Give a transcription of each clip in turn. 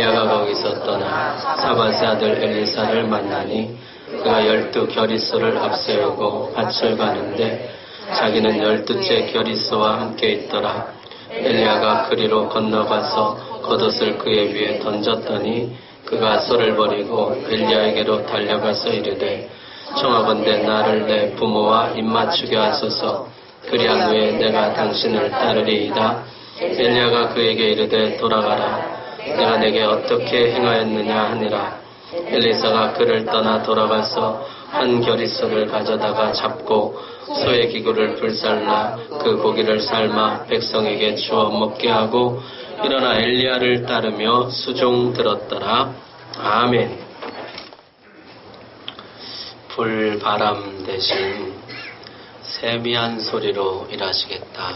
엘리야가 거기서 떠나 사밧의 아들 엘리사를 만나니 그가 12 겨리소를 앞세우고 밭을 가는데 자기는 12째 겨리소와 함께 있더라. 엘리야가 그리로 건너가서 겉옷을 그의 위에 던졌더니 그가 소를 버리고 엘리야에게로 달려가서 이르되 청하건대 나를 내 부모와 입맞추게 하소서. 그리한 후에 내가 당신을 따르리이다. 엘리야가 그에게 이르되 돌아가라. 내가 내게 어떻게 행하였느냐 하니라. 엘리사가 그를 떠나 돌아가서 한 겨리소를 가져다가 잡고 소의 기구를 불살라 그 고기를 삶아 백성에게 주어 먹게 하고 일어나 엘리야를 따르며 수종 들었더라. 아멘. 불바람 대신 세미한 소리로 일하시겠다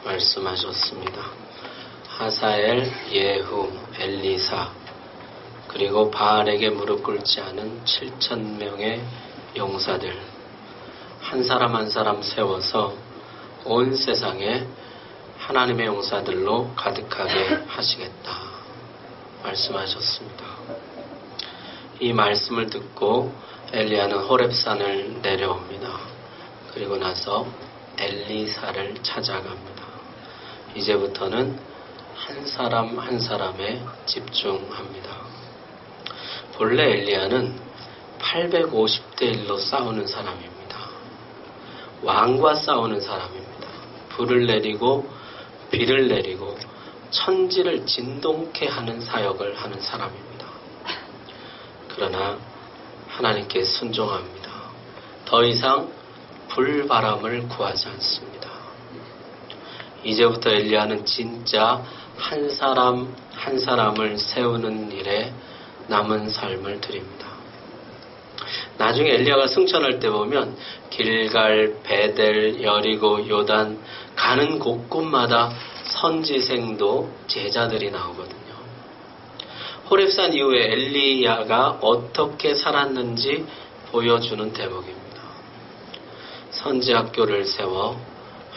말씀하셨습니다. 하사엘, 예후, 엘리사 그리고 바알에게 무릎 꿇지 않은 7,000명의 용사들 한 사람 한 사람 세워서 온 세상에 하나님의 용사들로 가득하게 하시겠다 말씀하셨습니다. 이 말씀을 듣고 엘리야는 호렙산을 내려옵니다. 그리고 나서 엘리사를 찾아갑니다. 이제부터는 한 사람 한 사람에 집중합니다. 본래 엘리야는 850대 1로 싸우는 사람입니다. 왕과 싸우는 사람입니다. 불을 내리고 비를 내리고 천지를 진동케 하는 사역을 하는 사람입니다. 그러나 하나님께 순종합니다. 더 이상 불바람을 구하지 않습니다. 이제부터 엘리야는 진짜 한 사람 한 사람을 세우는 일에 남은 삶을 드립니다. 나중에 엘리야가 승천할 때 보면 길갈, 베델, 여리고, 요단 가는 곳곳마다 선지생도 제자들이 나오거든요. 호렙산 이후에 엘리야가 어떻게 살았는지 보여주는 대목입니다. 선지학교를 세워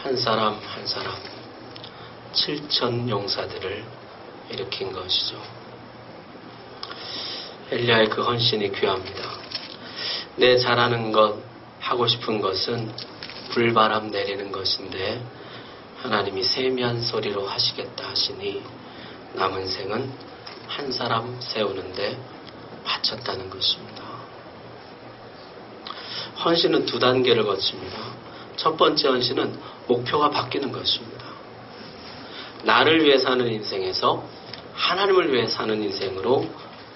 한 사람 한 사람 7,000 용사들을 일으킨 것이죠. 엘리야의 그 헌신이 귀합니다. 내 잘하는 것, 하고 싶은 것은 불바람 내리는 것인데 하나님이 세미한 소리로 하시겠다 하시니 남은 생은 한 사람 세우는데 바쳤다는 것입니다. 헌신은 2단계를 거칩니다. 첫 번째 헌신은 목표가 바뀌는 것입니다. 나를 위해 사는 인생에서 하나님을 위해 사는 인생으로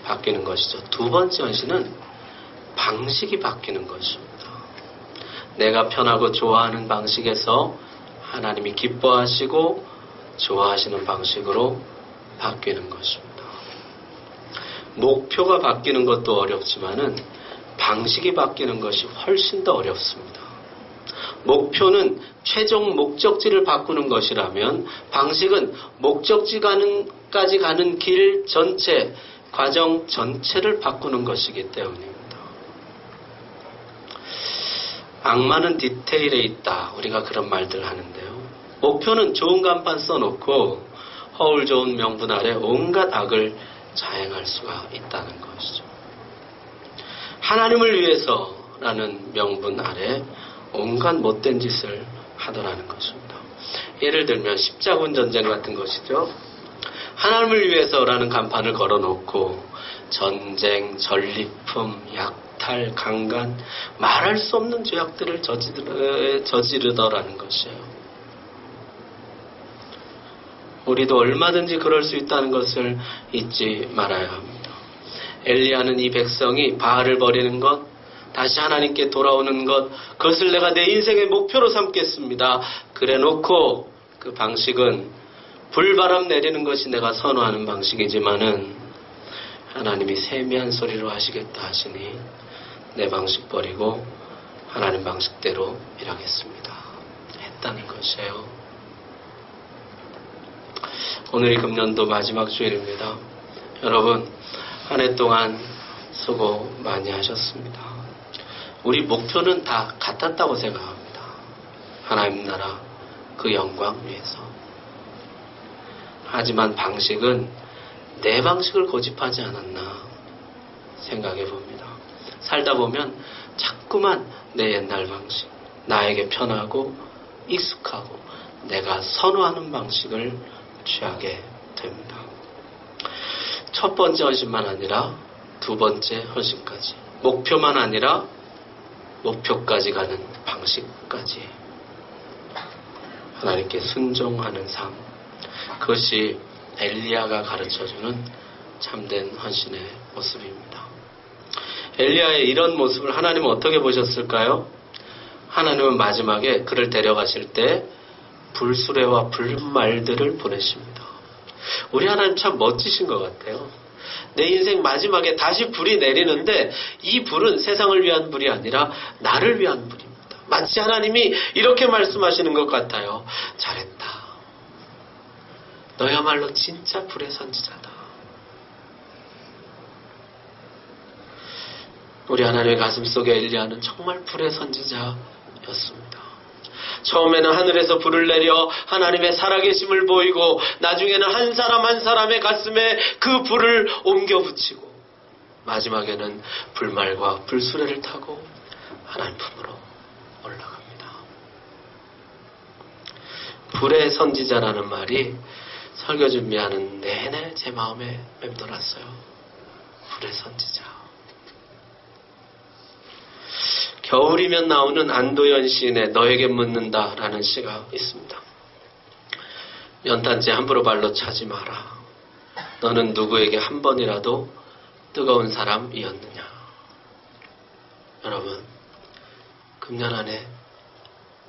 바뀌는 것이죠. 2번째 헌신은 방식이 바뀌는 것입니다. 내가 편하고 좋아하는 방식에서 하나님이 기뻐하시고 좋아하시는 방식으로 바뀌는 것입니다. 목표가 바뀌는 것도 어렵지만은 방식이 바뀌는 것이 훨씬 더 어렵습니다. 목표는 최종 목적지를 바꾸는 것이라면 방식은 목적지까지 가는 길 전체, 과정 전체를 바꾸는 것이기 때문입니다. 악마는 디테일에 있다. 우리가 그런 말들 하는데요. 목표는 좋은 간판 써놓고 허울 좋은 명분 아래 온갖 악을 자행할 수가 있다는 것이죠. 하나님을 위해서라는 명분 아래 온갖 못된 짓을 하더라는 것입니다. 예를 들면 십자군 전쟁 같은 것이죠. 하나님을 위해서라는 간판을 걸어놓고 전쟁, 전리품, 약탈, 강간, 말할 수 없는 죄악들을 저지르더라는 것이에요. 우리도 얼마든지 그럴 수 있다는 것을 잊지 말아야 합니다. 엘리야는 이 백성이 바알을 버리는 것, 다시 하나님께 돌아오는 것, 그것을 내가 내 인생의 목표로 삼겠습니다. 그래 놓고 그 방식은 불바람 내리는 것이 내가 선호하는 방식이지만은 하나님이 세미한 소리로 하시겠다 하시니 내 방식 버리고 하나님 방식대로 일하겠습니다. 했다는 것이에요. 오늘이 금년도 마지막 주일입니다. 여러분, 한 해 동안 수고 많이 하셨습니다. 우리 목표는 다 같았다고 생각합니다. 하나님 나라 그 영광 위해서. 하지만 방식은 내 방식을 고집하지 않았나 생각해 봅니다. 살다 보면 자꾸만 내 옛날 방식, 나에게 편하고 익숙하고 내가 선호하는 방식을 취하게 됩니다. 첫 번째 헌신만 아니라 두 번째 헌신까지, 목표만 아니라 목표까지 가는 방식까지 하나님께 순종하는 삶, 그것이 엘리야가 가르쳐주는 참된 헌신의 모습입니다. 엘리야의 이런 모습을 하나님은 어떻게 보셨을까요? 하나님은 마지막에 그를 데려가실 때 불수레와 불말들을 보내십니다. 우리 하나님 참 멋지신 것 같아요. 내 인생 마지막에 다시 불이 내리는데 이 불은 세상을 위한 불이 아니라 나를 위한 불입니다. 마치 하나님이 이렇게 말씀하시는 것 같아요. 잘했다. 너야말로 진짜 불의 선지자다. 우리 하나님의 가슴 속에 엘리야는 정말 불의 선지자였습니다. 처음에는 하늘에서 불을 내려 하나님의 살아계심을 보이고 나중에는 한 사람 한 사람의 가슴에 그 불을 옮겨 붙이고 마지막에는 불말과 불수레를 타고 하나님 품으로 올라갑니다. 불의 선지자라는 말이 설교 준비하는 내내 제 마음에 맴돌았어요. 불의 선지자. 겨울이면 나오는 안도현 시인의 너에게 묻는다라는 시가 있습니다. 연탄재 함부로 발로 차지 마라. 너는 누구에게 한 번이라도 뜨거운 사람이었느냐. 여러분, 금년 안에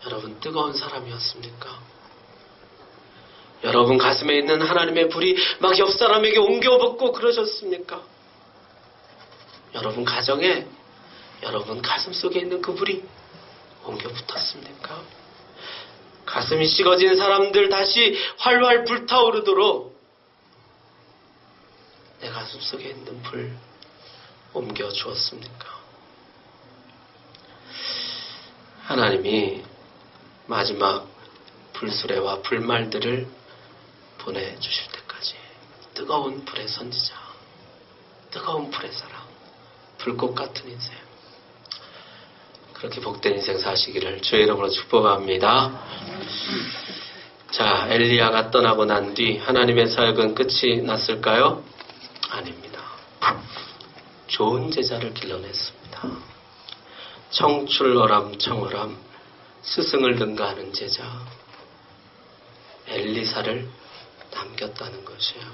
여러분 뜨거운 사람이었습니까? 여러분 가슴에 있는 하나님의 불이 막 옆 사람에게 옮겨붙고 그러셨습니까? 여러분 가정에 여러분 가슴 속에 있는 그 불이 옮겨 붙었습니까? 가슴이 식어진 사람들 다시 활활 불타오르도록 내 가슴 속에 있는 불 옮겨 주었습니까? 하나님이 마지막 불수레와 불말들을 보내주실 때까지 뜨거운 불의 선지자, 뜨거운 불의 사랑, 불꽃 같은 인생, 그렇게 복된 인생 사시기를 주의 이름으로 축복합니다. 자, 엘리야가 떠나고 난 뒤 하나님의 사역은 끝이 났을까요? 아닙니다. 좋은 제자를 길러냈습니다. 청출어람 청어람 스승을 능가하는 제자 엘리사를 남겼다는 것이에요.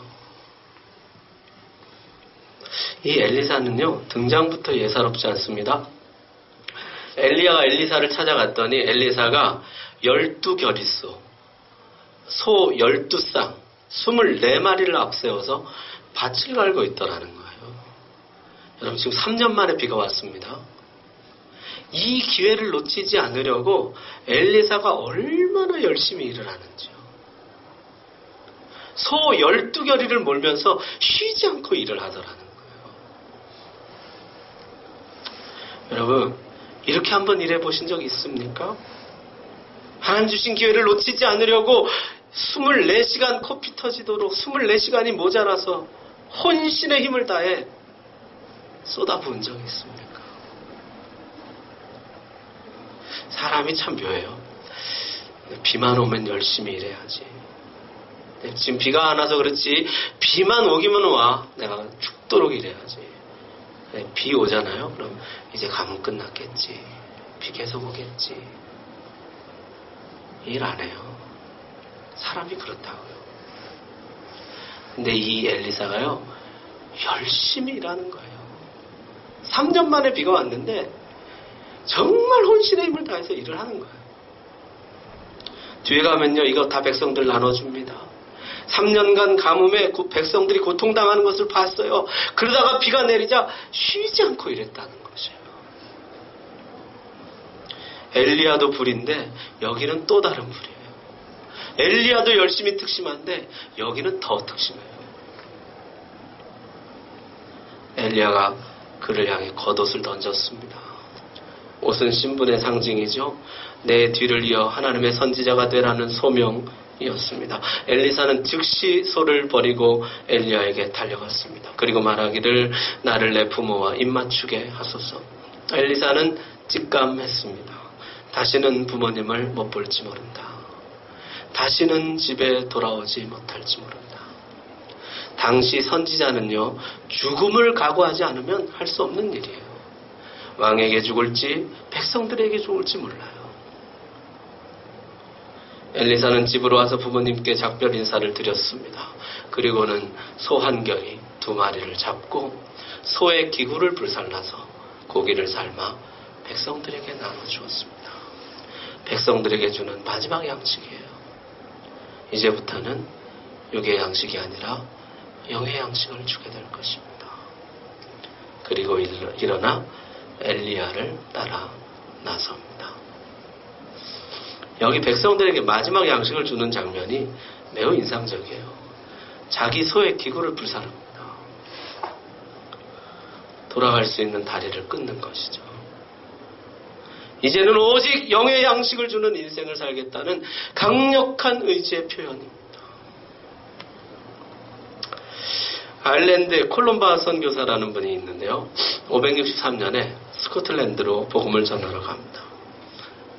이 엘리사는요, 등장부터 예사롭지 않습니다. 엘리야가 엘리사를 찾아갔더니 엘리사가 12겨릿소, 소 12쌍, 24마리를 앞세워서 밭을 갈고 있더라는 거예요. 여러분, 지금 3년 만에 비가 왔습니다. 이 기회를 놓치지 않으려고 엘리사가 얼마나 열심히 일을 하는지요. 소 12겨리를 몰면서 쉬지 않고 일을 하더라는 거예요. 여러분, 이렇게 한번 일해 보신 적 있습니까? 하나님 주신 기회를 놓치지 않으려고 24시간 코피 터지도록 24시간이 모자라서 혼신의 힘을 다해 쏟아부은 적이 있습니까? 사람이 참 묘해요. 비만 오면 열심히 일해야지. 지금 비가 안 와서 그렇지 비만 오기만 와 내가 죽도록 일해야지. 비 오잖아요. 그럼 이제 가면 끝났겠지. 비 계속 오겠지. 일 안 해요. 사람이 그렇다고요. 근데 이 엘리사가요, 열심히 일하는 거예요. 3년 만에 비가 왔는데 정말 혼신의 힘을 다해서 일을 하는 거예요. 뒤에 가면요, 이거 다 백성들 나눠줍니다. 3년간 가뭄에 백성들이 고통당하는 것을 봤어요. 그러다가 비가 내리자 쉬지 않고 일했다는 것이에요. 엘리야도 불인데 여기는 또 다른 불이에요. 엘리야도 열심히 특심한데 여기는 더 특심해요. 엘리야가 그를 향해 겉옷을 던졌습니다. 옷은 신분의 상징이죠. 내 뒤를 이어 하나님의 선지자가 되라는 소명, 이었습니다. 엘리사는 즉시 소를 버리고 엘리야에게 달려갔습니다. 그리고 말하기를 나를 내 부모와 입맞추게 하소서. 엘리사는 직감했습니다. 다시는 부모님을 못 볼지 모른다. 다시는 집에 돌아오지 못할지 모른다. 당시 선지자는요, 죽음을 각오하지 않으면 할 수 없는 일이에요. 왕에게 죽을지 백성들에게 죽을지 몰라요. 엘리사는 집으로 와서 부모님께 작별 인사를 드렸습니다. 그리고는 소 한 결이 2마리를 잡고 소의 기구를 불살라서 고기를 삶아 백성들에게 나눠주었습니다. 백성들에게 주는 마지막 양식이에요. 이제부터는 육의 양식이 아니라 영의 양식을 주게 될 것입니다. 그리고 일어나 엘리야를 따라 나섭니다. 여기 백성들에게 마지막 양식을 주는 장면이 매우 인상적이에요. 자기 소의 기구를 불사릅니다. 돌아갈 수 있는 다리를 끊는 것이죠. 이제는 오직 영의 양식을 주는 인생을 살겠다는 강력한 의지의 표현입니다. 아일랜드의 콜럼바 선교사라는 분이 있는데요. 563년에 스코틀랜드로 복음을 전하러 갑니다.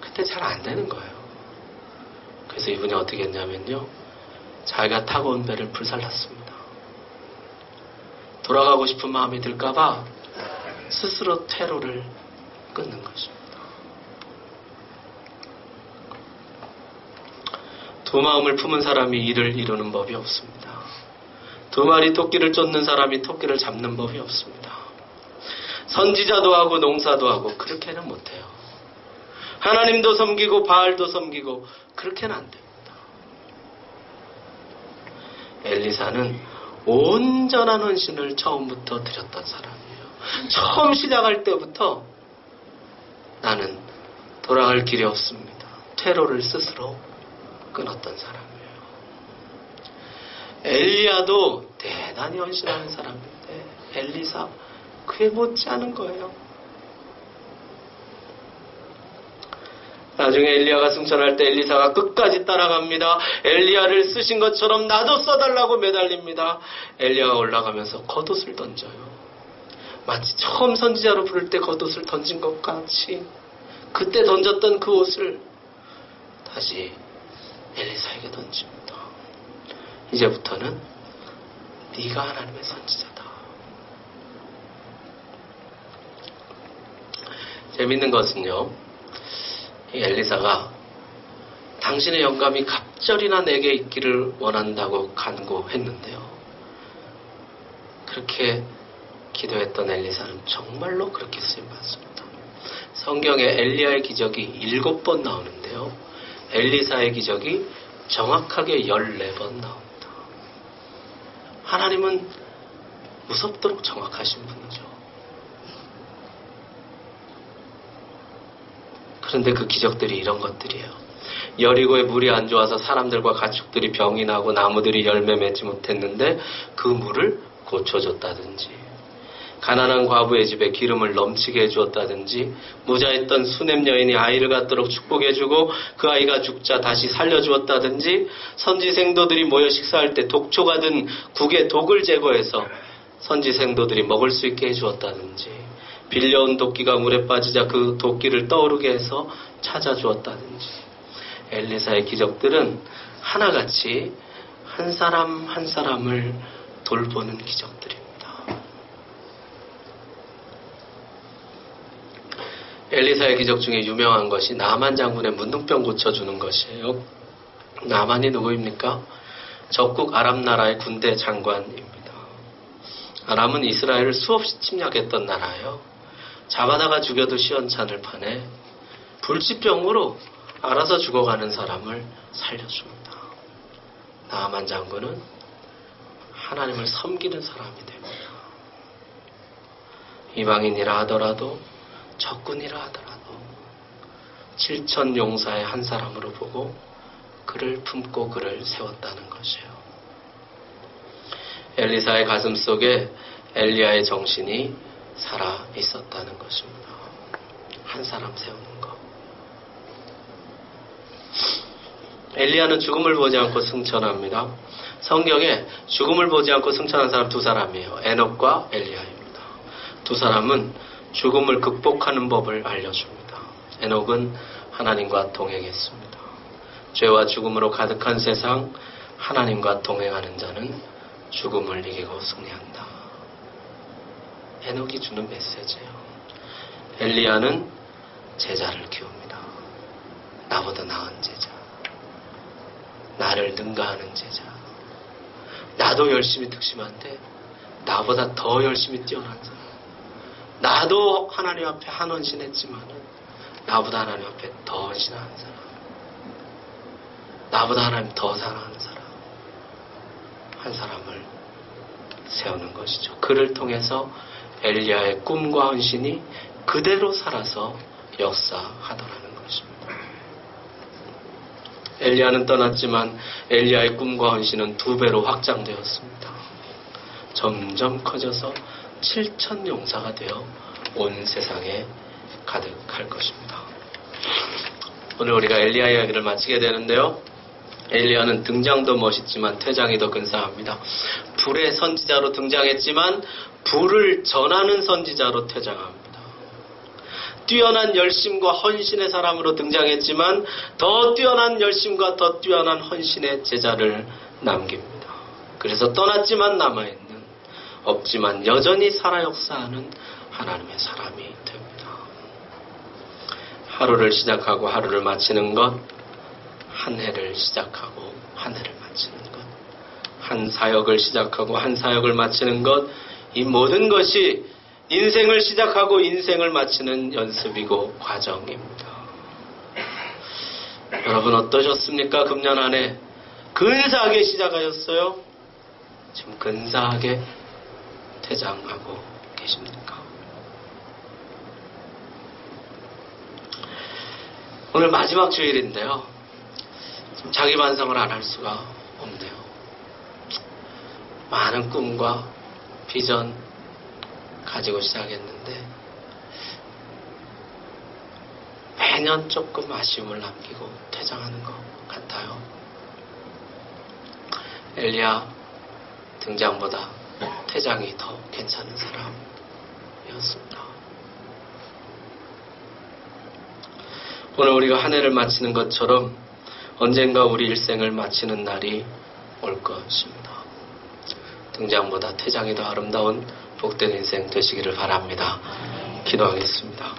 그때 잘 안 되는 거예요. 그래서 이분이 어떻게 했냐면요, 자기가 타고 온 배를 불살랐습니다. 돌아가고 싶은 마음이 들까봐 스스로 퇴로를 끊는 것입니다. 두 마음을 품은 사람이 일을 이루는 법이 없습니다. 2마리 토끼를 쫓는 사람이 토끼를 잡는 법이 없습니다. 선지자도 하고 농사도 하고 그렇게는 못해요. 하나님도 섬기고 바알도 섬기고 그렇게는 안 됩니다. 엘리사는 온전한 헌신을 처음부터 드렸던 사람이에요. 처음 시작할 때부터 나는 돌아갈 길이 없습니다. 퇴로를 스스로 끊었던 사람이에요. 엘리야도 대단히 헌신하는 사람인데 엘리사 그에 못지않은 거예요. 나중에 엘리야가 승천할 때 엘리사가 끝까지 따라갑니다. 엘리야를 쓰신 것처럼 나도 써달라고 매달립니다. 엘리야가 올라가면서 겉옷을 던져요. 마치 처음 선지자로 부를 때 겉옷을 던진 것 같이 그때 던졌던 그 옷을 다시 엘리사에게 던집니다. 이제부터는 네가 하나님의 선지자다. 재밌는 것은요, 이 엘리사가 당신의 영감이 갑절이나 내게 있기를 원한다고 간구했는데요. 그렇게 기도했던 엘리사는 정말로 그렇게 쓰임받습니다. 성경에 엘리야의 기적이 7번 나오는데요. 엘리사의 기적이 정확하게 14번 나옵니다. 하나님은 무섭도록 정확하신 분이죠. 그런데 그 기적들이 이런 것들이에요. 여리고에 물이 안 좋아서 사람들과 가축들이 병이 나고 나무들이 열매 맺지 못했는데 그 물을 고쳐줬다든지, 가난한 과부의 집에 기름을 넘치게 해주었다든지, 무자했던 수냄 여인이 아이를 갖도록 축복해주고 그 아이가 죽자 다시 살려주었다든지, 선지 생도들이 모여 식사할 때 독초가 든 국의 독을 제거해서 선지 생도들이 먹을 수 있게 해주었다든지, 빌려온 도끼가 물에 빠지자 그 도끼를 떠오르게 해서 찾아주었다든지, 엘리사의 기적들은 하나같이 한 사람 한 사람을 돌보는 기적들입니다. 엘리사의 기적 중에 유명한 것이 나만 장군의 문둥병 고쳐주는 것이에요. 나만이 누구입니까? 적국 아람 나라의 군대 장관입니다. 아람은 이스라엘을 수없이 침략했던 나라예요. 잡아다가 죽여도 시원찮을 판에 불치병으로 알아서 죽어가는 사람을 살려줍니다. 나만 장군은 하나님을 섬기는 사람이 됩니다. 이방인이라 하더라도 적군이라 하더라도 7천 용사의 한 사람으로 보고 그를 품고 그를 세웠다는 것이에요. 엘리사의 가슴 속에 엘리야의 정신이 살아 있었다는 것입니다. 한 사람 세우는 것. 엘리야는 죽음을 보지 않고 승천합니다. 성경에 죽음을 보지 않고 승천한 사람 두 사람이에요. 에녹과 엘리야입니다. 두 사람은 죽음을 극복하는 법을 알려줍니다. 에녹은 하나님과 동행했습니다. 죄와 죽음으로 가득한 세상, 하나님과 동행하는 자는 죽음을 이기고 승리한다. 에녹이 주는 메시지예요. 엘리야는 제자를 키웁니다. 나보다 나은 제자, 나를 능가하는 제자. 나도 열심히 특심한데 나보다 더 열심히 뛰어난 사람. 나도 하나님 앞에 한헌신했지만 나보다 하나님 앞에 더 헌신하는 사람. 나보다 하나님 더 사랑하는 사람. 한 사람을 세우는 것이죠. 그를 통해서 엘리야의 꿈과 헌신이 그대로 살아서 역사하더라는 것입니다. 엘리야는 떠났지만 엘리야의 꿈과 헌신은 2배로 확장되었습니다. 점점 커져서 7천 용사가 되어 온 세상에 가득할 것입니다. 오늘 우리가 엘리야 이야기를 마치게 되는데요. 엘리야는 등장도 멋있지만 퇴장이 더 근사합니다. 불의 선지자로 등장했지만 불을 전하는 선지자로 퇴장합니다. 뛰어난 열심과 헌신의 사람으로 등장했지만 더 뛰어난 열심과 더 뛰어난 헌신의 제자를 남깁니다. 그래서 떠났지만 남아있는, 없지만 여전히 살아 역사하는 하나님의 사람이 됩니다. 하루를 시작하고 하루를 마치는 것, 한 해를 시작하고 한 해를 마치는 것, 한 사역을 시작하고 한 사역을 마치는 것, 이 모든 것이 인생을 시작하고 인생을 마치는 연습이고 과정입니다. 여러분 어떠셨습니까? 금년 안에 근사하게 시작하셨어요? 지금 근사하게 퇴장하고 계십니까? 오늘 마지막 주일인데요. 자기 반성을 안 할 수가 없네요. 많은 꿈과 비전 가지고 시작했는데 매년 조금 아쉬움을 남기고 퇴장하는 것 같아요. 엘리야 등장보다 퇴장이 더 괜찮은 사람이었습니다. 오늘 우리가 한 해를 마치는 것처럼 언젠가 우리 일생을 마치는 날이 올 것입니다. 등장보다 퇴장이 더 아름다운 복된 인생 되시기를 바랍니다. 기도하겠습니다.